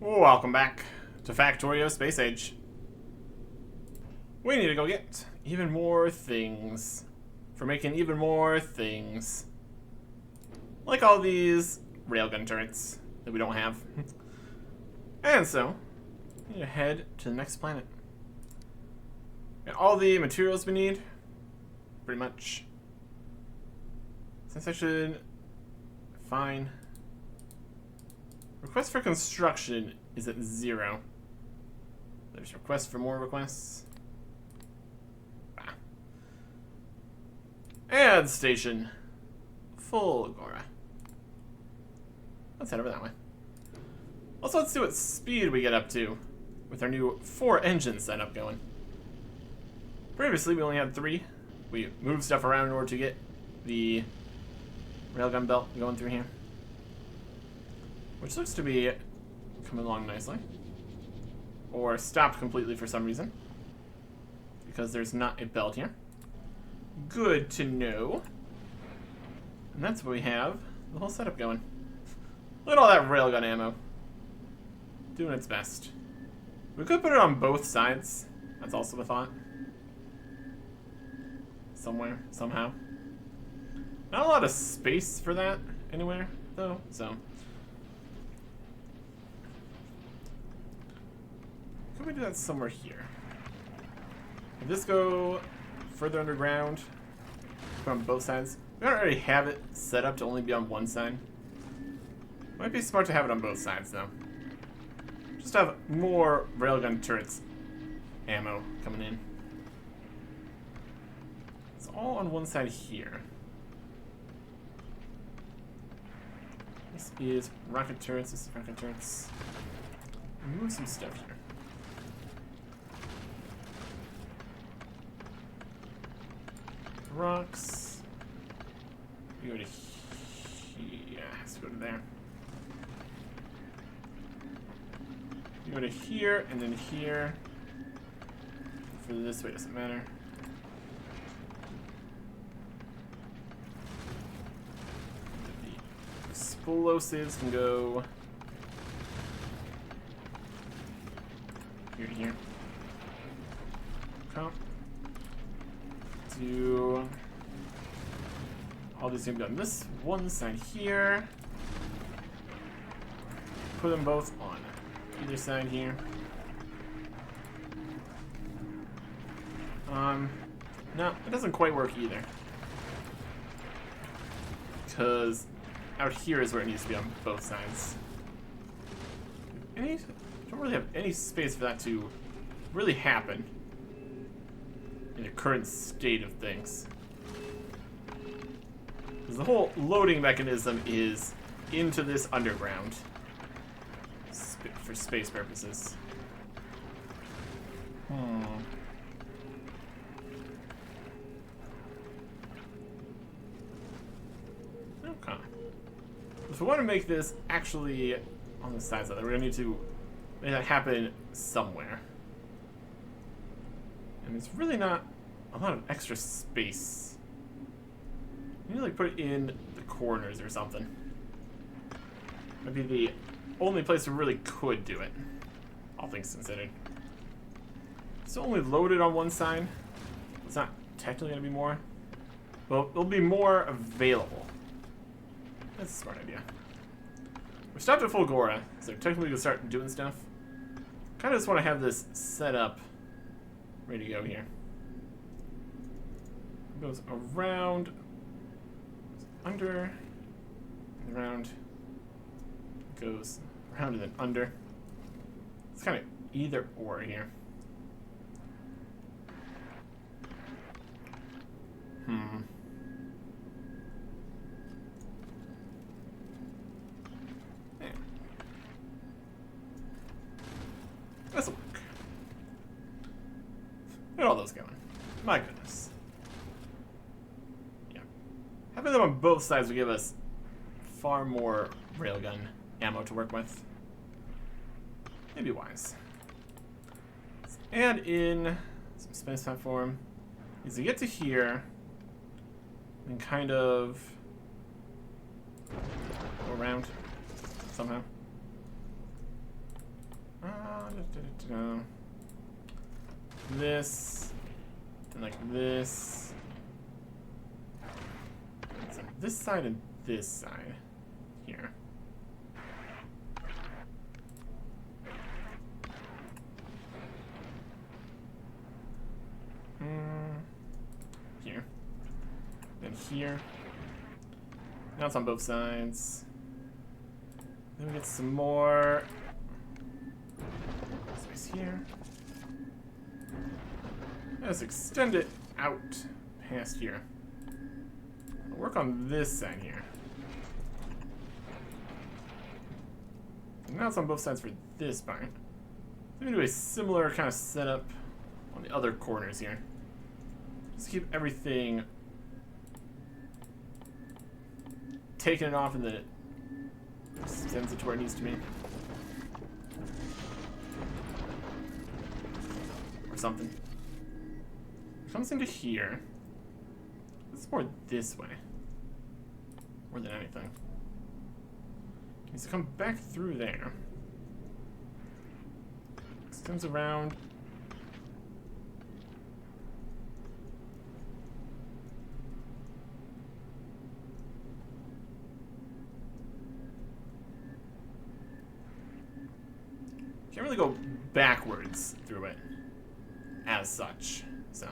Welcome back to Factorio Space Age. We need to go get even more things for making even more things. Like all these railgun turrets that we don't have. And so, we need to head to the next planet. Got all the materials we need, pretty much. Since I should find... Request for construction is at 0. There's request for more requests. Add station. Full Agora. Let's head over that way. Also, let's see what speed we get up to with our new 4 engine setup going. Previously, we only had 3. We moved stuff around in order to get the railgun belt going through here. Which looks to be coming along nicely. Or stopped completely for some reason. Because there's not a belt here. Good to know. And that's what we have the whole setup going. Look at all that railgun ammo. Doing its best. We could put it on both sides. That's also a thought. Somewhere, somehow. Not a lot of space for that anywhere, though, so. Could we do that somewhere here? Could this go further underground? Put on both sides? We don't already have it set up to only be on one side. Might be smart to have it on both sides, though. Just have more railgun turrets ammo coming in. It's all on one side here. This is rocket turrets. This is rocket turrets. Move some stuff here. Rocks. We go to here. Yeah, let's go to there. We go to here and then here. For this way, doesn't matter. The explosives can go here to here. Come. Do all these things on this one side here. Put them both on either side here. No, it doesn't quite work either. Because out here is where it needs to be on both sides. Don't really have any space for that to really happen. In the current state of things. Because the whole loading mechanism is into this underground. For space purposes. Okay. If we want to make this actually on the sides of it, we're going to need to make that happen somewhere. And it's really not a lot of extra space. You need to like put it in the corners or something. Might be the only place we really could do it, all things considered. It's only loaded on one side. It's not technically going to be more. Well, it'll be more available. That's a smart idea. We stopped at full Gora, so technically we can start doing stuff. Kind of just want to have this set up. Ready to go here. It goes around, under, and around, goes around and then under. It's kind of either or here. Yeah. This'll work. Look at all those going. My goodness. Yeah. Having them on both sides would give us far more railgun ammo to work with. Maybe wise. Let's add in some space platform. As we get to here, and kind of go around somehow. This. And like this. So this side and this side. Here. Here. Then here. Now it's on both sides. Then we get some more space here. Let's extend it out past here. I'll work on this side here. And now it's on both sides for this part. Let me do a similar kind of setup on the other corners here. Just keep everything taking it off and then it extends it to where it needs to be. Or something. It comes into here. Let's more this way. More than anything. It needs to come back through there. Extends around. Can't really go backwards through it as such, so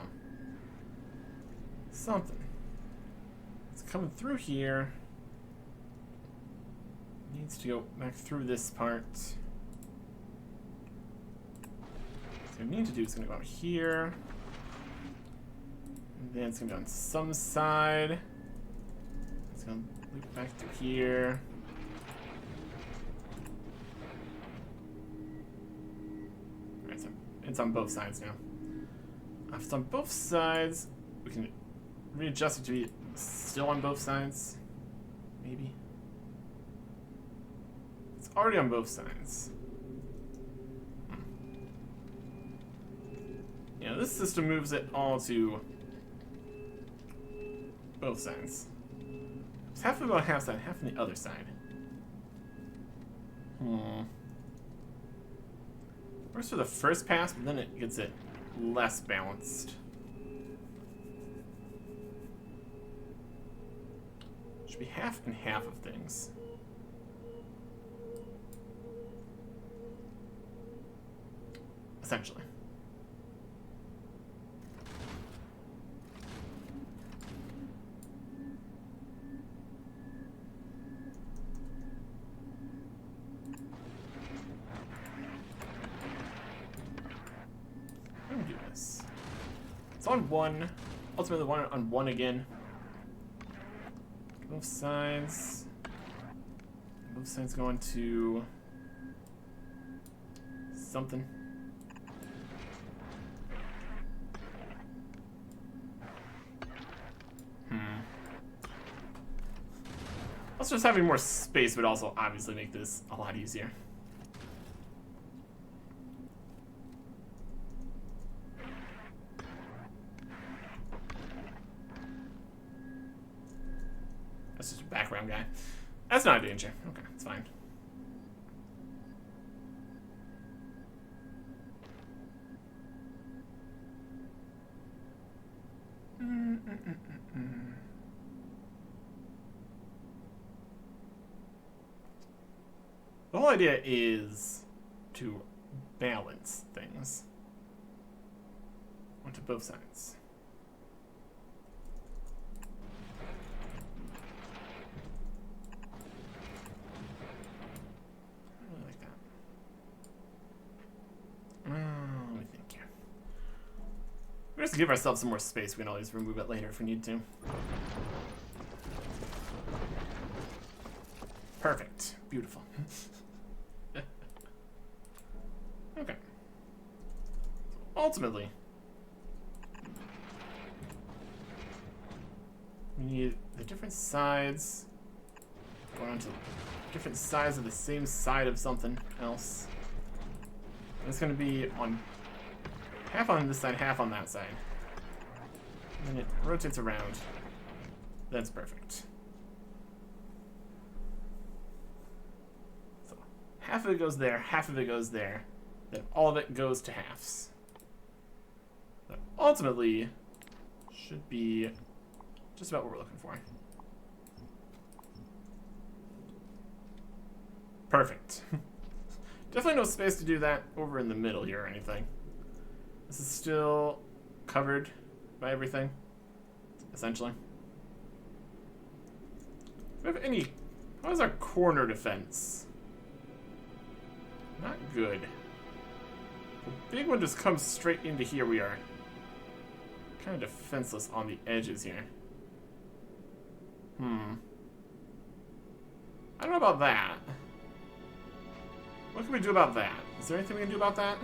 something. It's coming through here. Needs to go back through this part. So what we need to do is going to go out here. And then it's going to go on some side. It's going to loop back through here. It's on both sides now. If it's on both sides, we can readjust it to be still on both sides. Maybe. It's already on both sides. Yeah, this system moves it all to both sides. It's half of it on half side, half on the other side. Works for the first pass, but then it gets it less balanced. Should be half and half of things. Essentially. On one, ultimately one on one again. Both sides going to something. Also, just having more space would also obviously make this a lot easier. That's just a background guy. That's not a danger. Okay, it's fine. The whole idea is to balance things onto both sides. We just give ourselves some more space. We can always remove it later if we need to. Perfect. Beautiful. Okay. So ultimately, we need the different sides going onto different sides of the same side of something else. And it's going to be on half on this side, half on that side. And then it rotates around. That's perfect. So half of it goes there, half of it goes there. then all of it goes to halves. That ultimately should be just about what we're looking for. Perfect. Definitely no space to do that over in the middle here or anything. This is still covered by everything, essentially. Do we have any... How is our corner defense? Not good. The big one just comes straight into here. We are kind of defenseless on the edges here. I don't know about that. What can we do about that? Is there anything we can do about that?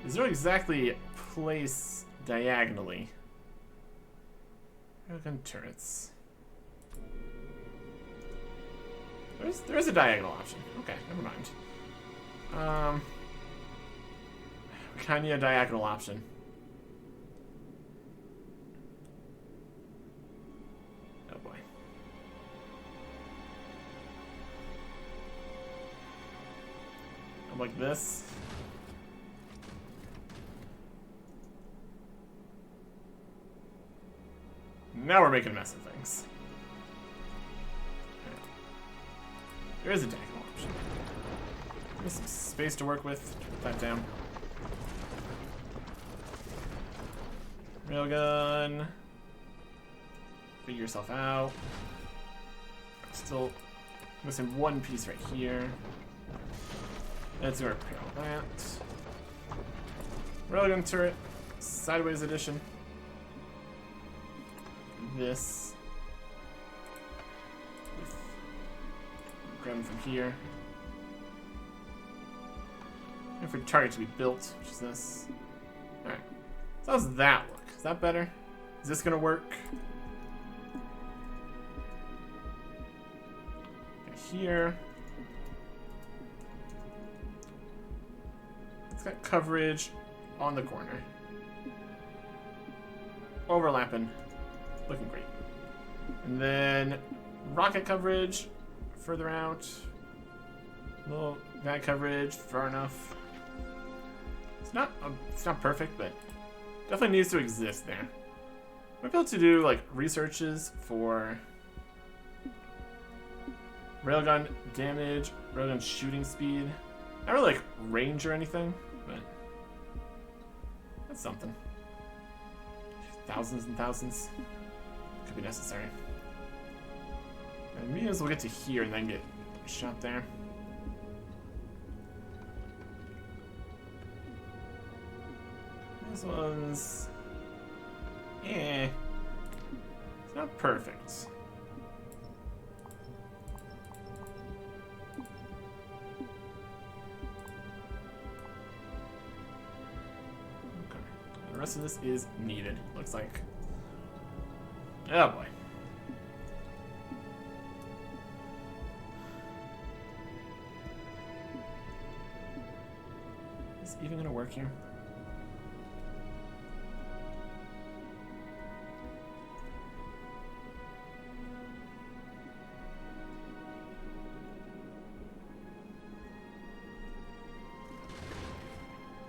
There's no exactly place diagonally. Railgun turrets. There is a diagonal option. Okay, never mind. We kind of need a diagonal option. Oh boy. I'm like this. Now we're making a mess of things. Okay. There is a diagonal option. There's some space to work with. Put that down. Railgun. Figure yourself out. Still missing one piece right here. Let's repair all that. Railgun turret. Sideways edition. This. Grab them from here. And for target to be built, which is this. Alright. So how's that look? Is that better? Is this gonna work? Okay, here. It's got coverage on the corner. Overlapping. Looking great. And then rocket coverage further out. Little guy coverage far enough. It's not perfect, but definitely needs to exist there. Might be able to do like researches for railgun damage, railgun shooting speed. Not really like range or anything, but that's something. Thousands and thousands. Could be necessary. And maybe we'll get to here and then get shot there. This one's... It's not perfect. Okay. The rest of this is needed, looks like. Oh boy. Is this even gonna work here?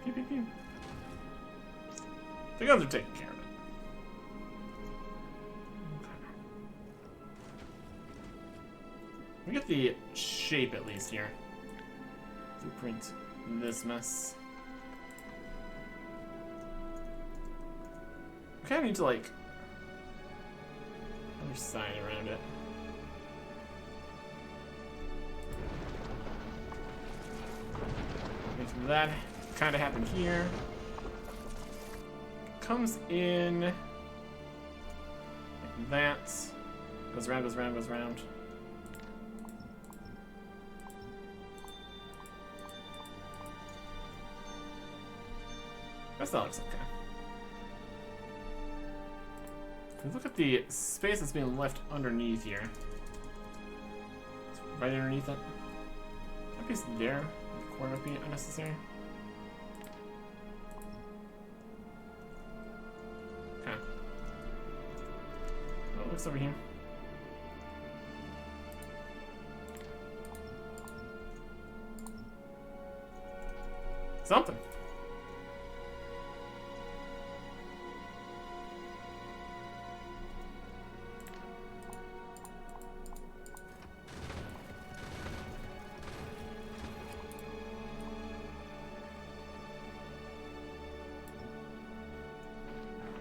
Pew pew pew. The guns are taking care of it. We get the shape at least here. Blueprint this mess. We kind of need to like other side around it. Make that kind of happen here. Comes in like that. Goes around, goes around, goes around. That looks okay. If we look at the space that's being left underneath here. It's right underneath it. That piece there, the corner would be unnecessary. Okay. Oh, it looks over here. Something.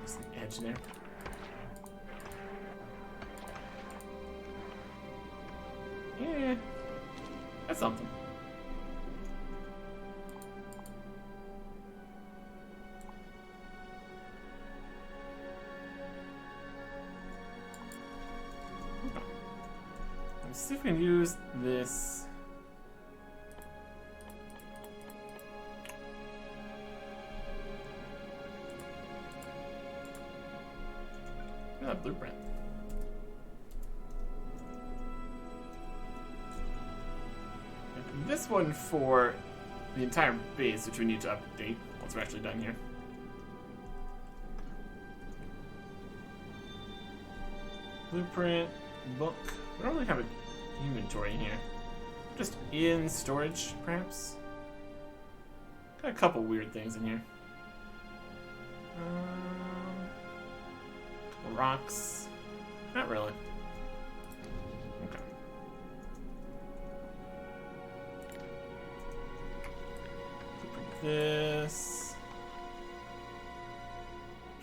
Just the edge there. Yeah, that's something. Let's see if we can use this. Look at that blueprint. This one for the entire base, which we need to update once we're actually done here. Blueprint, book. We don't really have an inventory in here. Just in storage, perhaps. Got a couple weird things in here. Couple rocks. Not really. Okay. Blueprint this.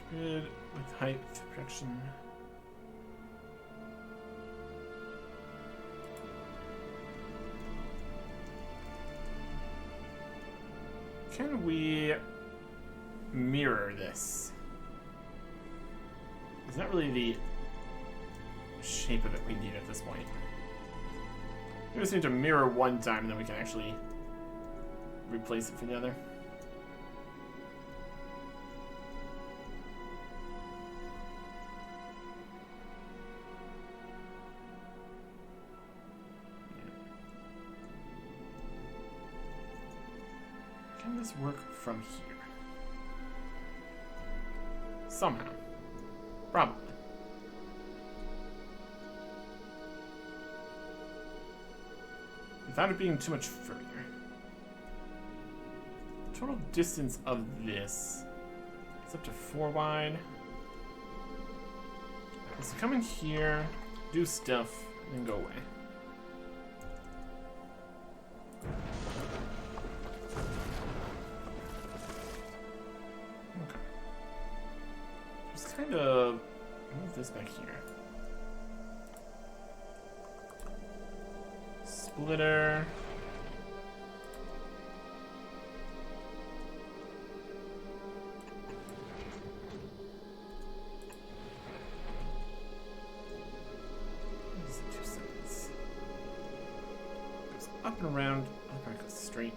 Grid with height protection. Can we mirror this? It's not really the shape of it we need at this point. We just need to mirror one time, and then we can actually replace it for the other. Can this work from here? Somehow. Probably. Without it being too much further. Total distance of this is up to 4 wide. Let's come in here, do stuff, and then go away. Okay. Just kind of move this back here. Splitter. This is 2 seconds. Goes up and around. I'll probably go straight.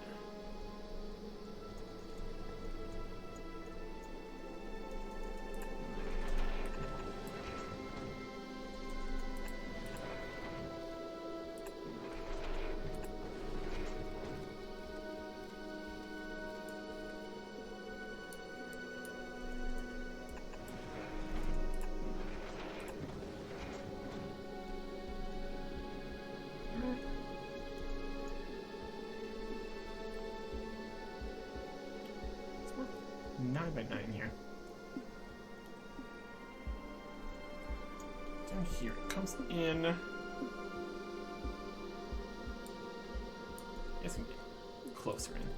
It's worth 9 by 9 here. Down here, it comes in. It's gonna get closer in.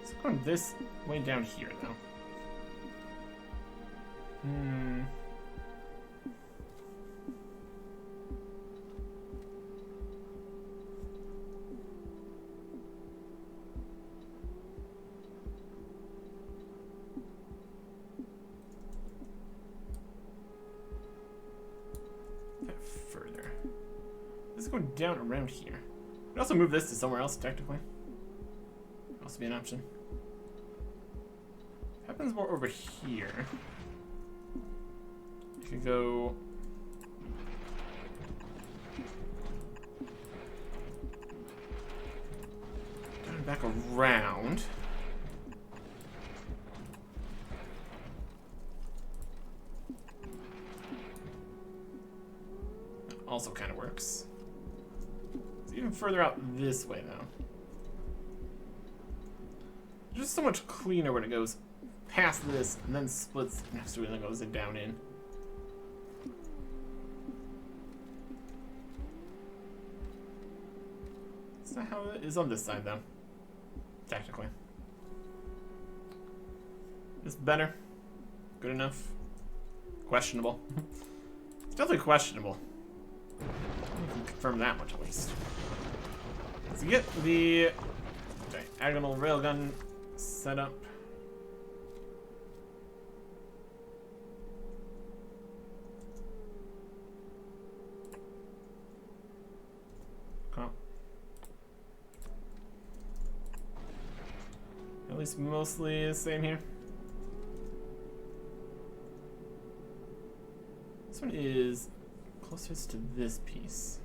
It's going this way down here, though. That further. This is going down around here. We could also move this to somewhere else, technically. Could also be an option. Happens more over here. You could go down and back around. That also kind of works. It's even further out this way, though. Just so much cleaner when it goes past this and then splits next to it and then goes down in. That's not how it is on this side, though. Technically. Is better? Good enough? Questionable. It's definitely questionable. I can confirm that much at least. Let's get the diagonal railgun set up. Okay. At least mostly the same here. This one is closest to this piece.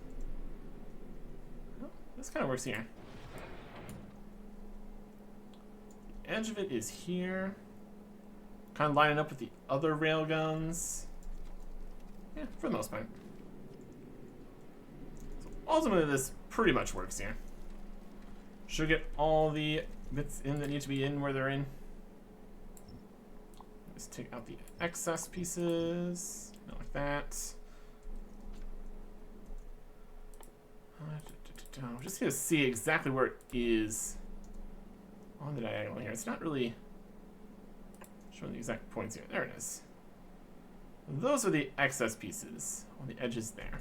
Oh, this kind of works here. The edge of it is here. Kind of lining up with the other railguns. Yeah, for the most part. So ultimately, this pretty much works here. Should get all the bits in that need to be in where they're in. Just take out the excess pieces. Not like that. I'm just gonna see exactly where it is on the diagonal here. It's not really showing the exact points here. There it is. Those are the excess pieces on the edges there.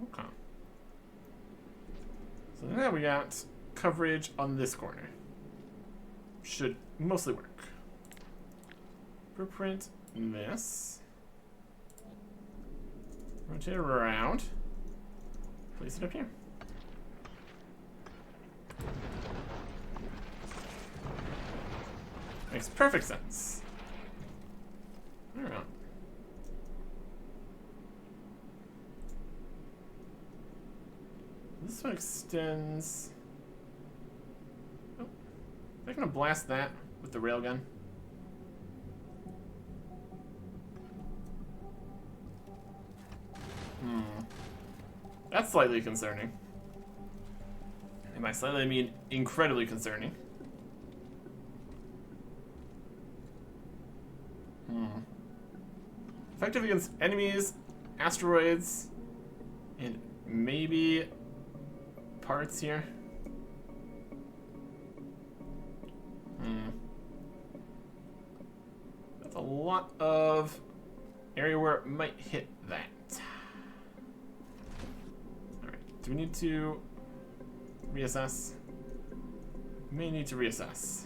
Okay. So now we got coverage on this corner. Should mostly work. Blueprint this. Rotate it around. Place it up here. Makes perfect sense. Alright. This one extends. Oh, they're gonna blast that with the railgun. That's slightly concerning. And by slightly, I mean incredibly concerning. Effective against enemies, asteroids, and maybe parts here. That's a lot of area where it might hit that. Alright, do we need to reassess? We may need to reassess.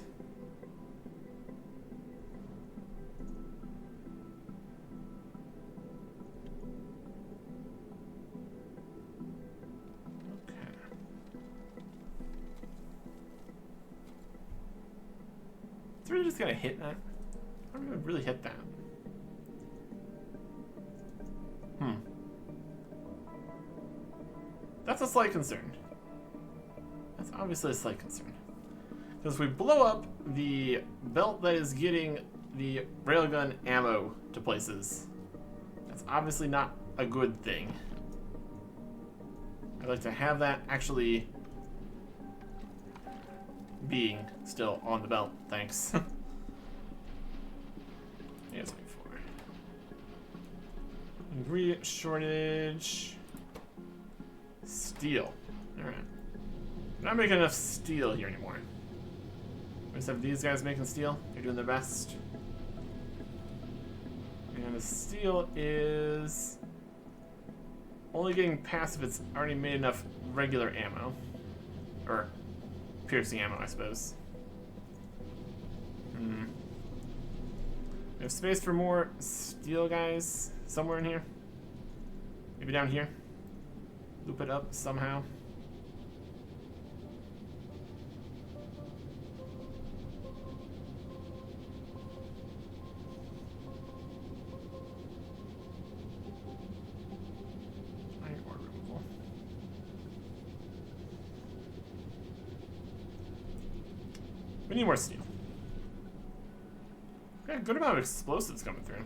It's really just gonna hit that. I don't even really hit that. That's a slight concern. That's obviously a slight concern. Because if we blow up the belt that is getting the railgun ammo to places, that's obviously not a good thing. I'd like to have that actually being still on the belt, thanks. Yes, before. Ingredient shortage. Steel. Alright. We're not making enough steel here anymore. We just have these guys making steel. They're doing their best. And the steel is only getting past if it's already made enough regular ammo. Or piercing ammo, I suppose. We have space for more steel guys somewhere in here. Maybe down here. Loop it up somehow. Giant ore removal. We need more steel. Okay, good amount of explosives coming through.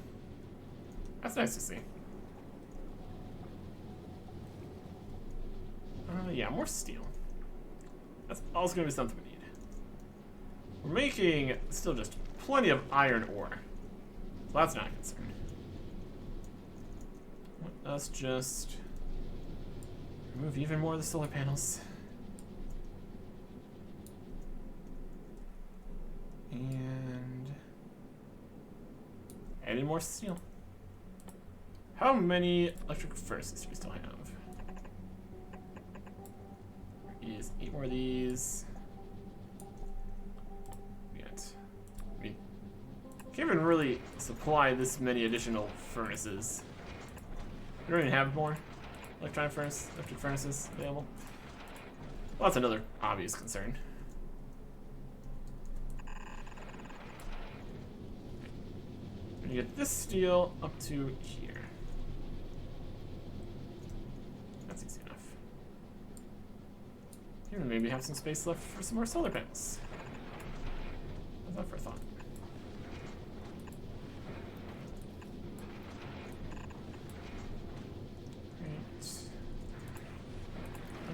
That's nice to see. Yeah, more steel. That's also going to be something we need. We're making still just plenty of iron ore. So that's not a concern. Let's just remove even more of the solar panels. And add in more steel. How many electric furnaces do we still have? There is 8 more of these. We can't even really supply this many additional furnaces. We don't even have more electric furnaces available. Well, that's another obvious concern. We're gonna get this steel up to here. That's easy enough. Even maybe have some space left for some more solar panels. How's that for a thought?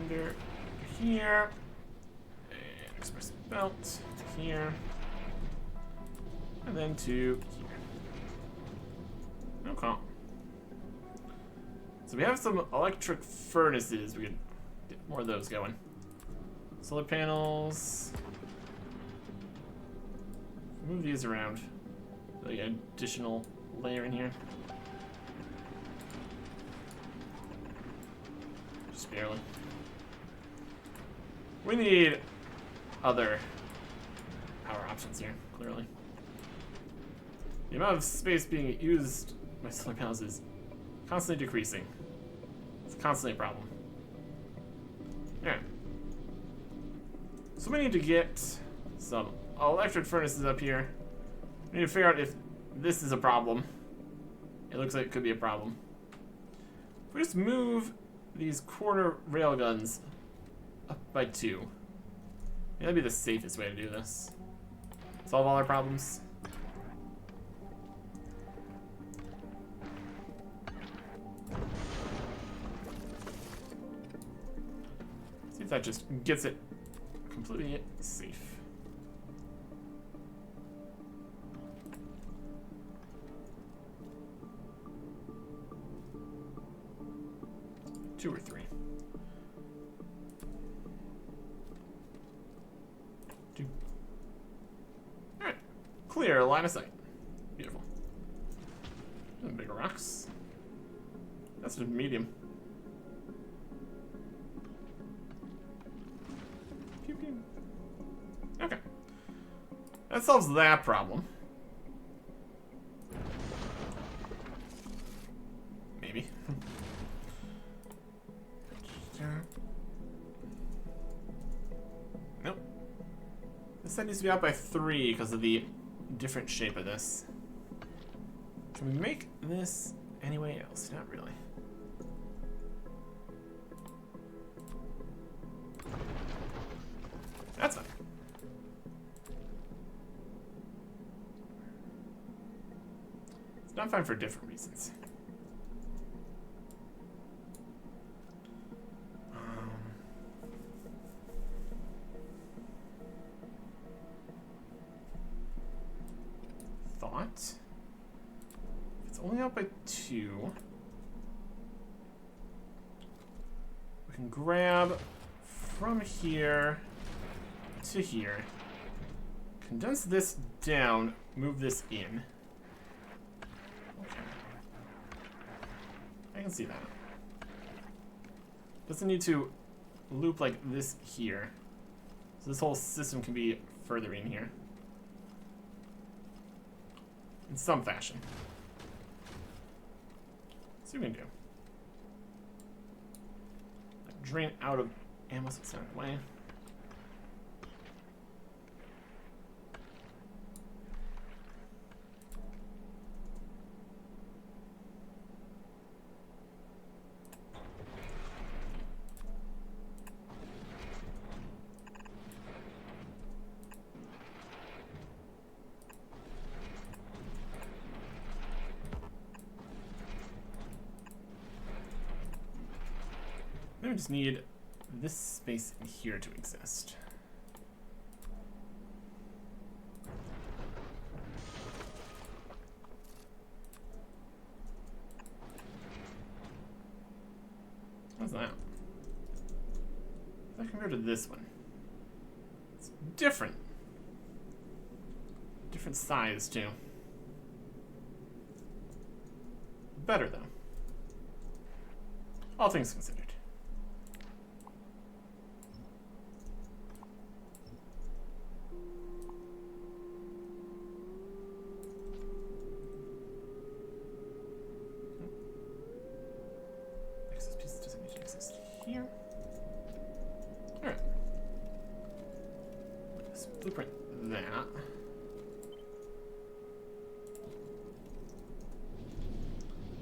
Under here, and express belt here, and then to here. Okay. So we have some electric furnaces. We can get more of those going. Solar panels. Move these around. Like an additional layer in here. Just barely. We need other power options here, clearly. The amount of space being used by solar panels is constantly decreasing. It's constantly a problem. Alright. So we need to get some electric furnaces up here. We need to figure out if this is a problem. It looks like it could be a problem. If we just move these corner railguns up by 2. That'd be the safest way to do this. Solve all our problems. See if that just gets it completely safe. Two or 3. 2. Alright. Clear line of sight. Beautiful. And bigger rocks. That's a medium. Pew pew. Okay. That solves that problem. Maybe. Nope. This side needs to be out by 3 because of the different shape of this. Can we make this any way else? Not really. That's fine. It's not fine for different reasons. It's only out by 2. We can grab from here to here, condense this down, move this in. Okay. I can see that. Doesn't need to loop like this here. So this whole system can be further in here. In some fashion. See what we can do. Drain out of ammo so it's not in the way. We just need this space in here to exist. What's that? That compared to this one. It's different. Different size, too. Better, though. All things considered. Access piece doesn't need to exist here. Alright. Let's blueprint that.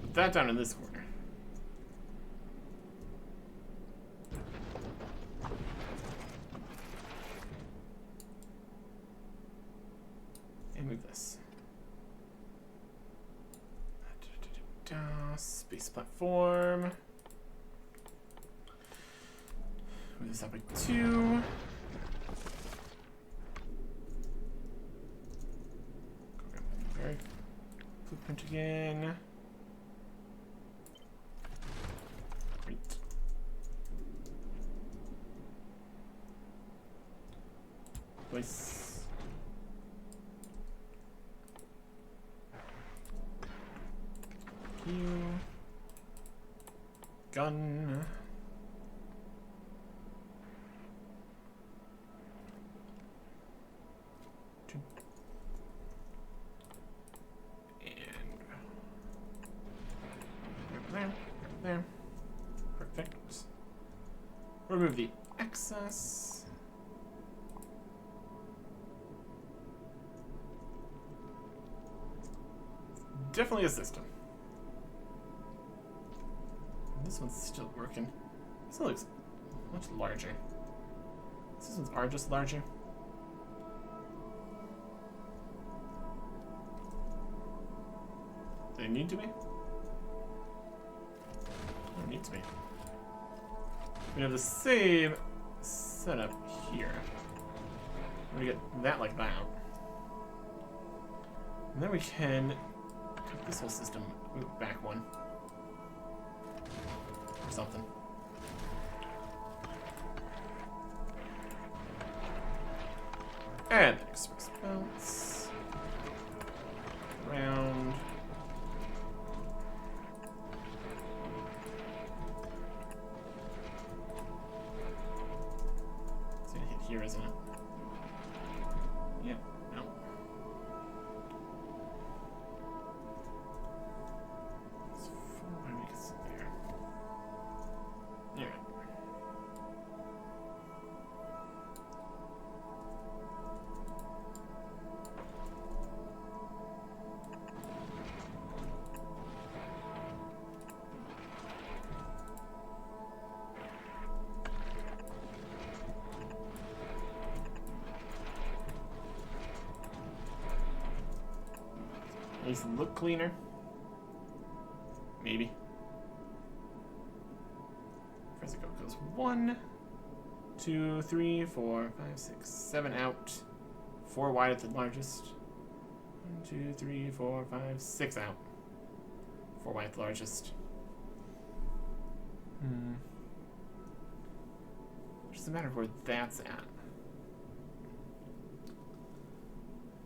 Put that down in this corner. And move this. Space platform. Move this up by 2. Blueprint again. Great. Place. Gun. And there. Perfect. Remove the excess. Definitely a system. This one's still working. This one looks much larger. These ones are just larger. Do they need to be? They need to be. We have the same setup here. We get that like that. And then we can take this whole system, move it back one. Or something. And express bounce. Round. It's gonna hit here, isn't it? Yep. No. It's 4 when we get there. Alright. Makes it look cleaner. Maybe. First it goes 1, 2, 3, 4, 5, 6, 7 out. 4 wide at the largest. 1, 2, 3, 4, 5, 6 out. 4 wide at the largest. Just a matter of where that's at.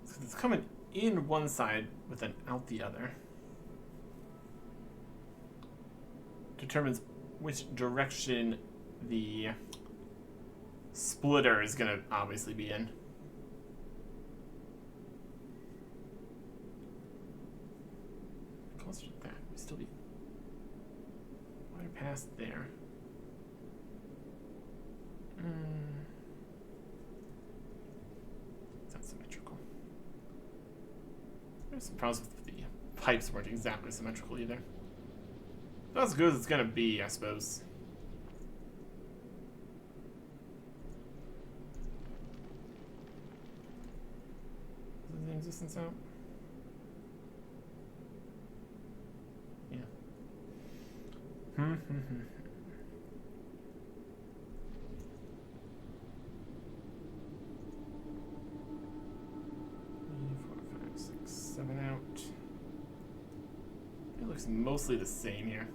So it's coming in one side, but then out the other. Determines which direction the splitter is gonna obviously be in. Closer to that, we still be wider past there. It's not symmetrical. There's some problems with the pipes weren't exactly symmetrical either. Not as good as it's gonna be, I suppose. Is the existence out? Yeah. looks mostly the same here.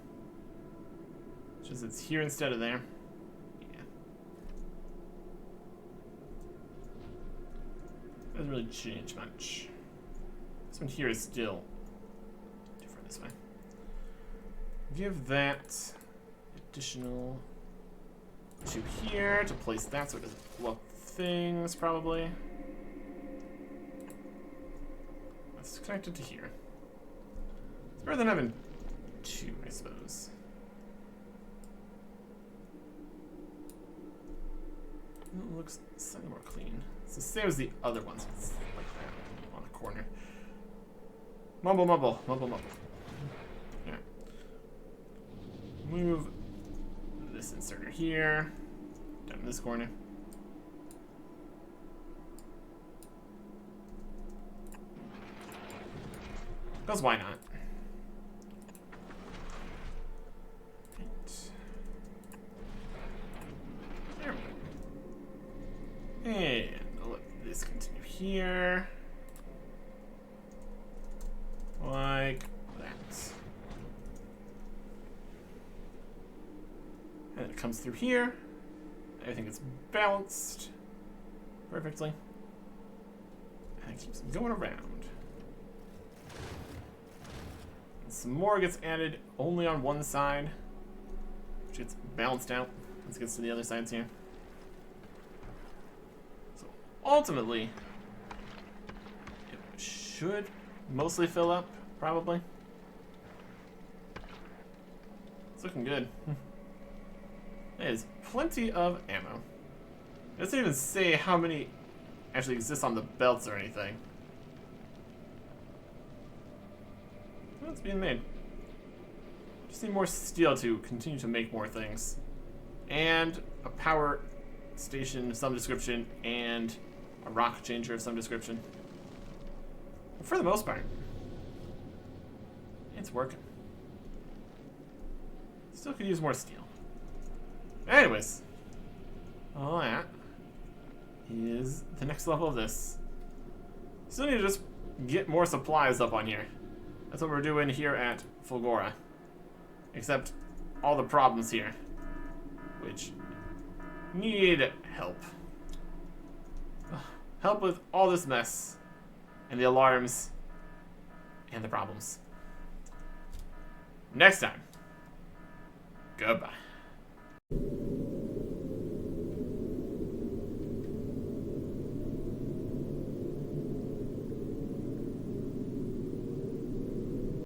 Just it's here instead of there. Yeah. Doesn't really change much. This one here is still different this way. Give that additional to here to place that so it doesn't block things, probably. Let's connect it to here. It's better than having two, I suppose. It looks slightly more clean. It's the same as the other ones. It's like that on the corner. Mumble, mumble, mumble, mumble. Yeah. Move this inserter here, down in this corner. Because why not? There we go. And I'll let this continue here. Like that. And it comes through here. Everything is balanced perfectly. And it keeps going around. And some more gets added only on one side, which gets balanced out once it gets to the other sides here. So ultimately, it should mostly fill up, probably. It's looking good. There's plenty of ammo. It doesn't even say how many actually exist on the belts or anything. Well, it's being made. Just need more steel to continue to make more things. And a power station of some description and a rock changer of some description. But for the most part, it's working. Still could use more steel. Anyways, all that is the next level of this. Still need to just get more supplies up on here. That's what we're doing here at Fulgora. Except all the problems here, which need help. Help with all this mess, and the alarms, and the problems. Next time. Goodbye.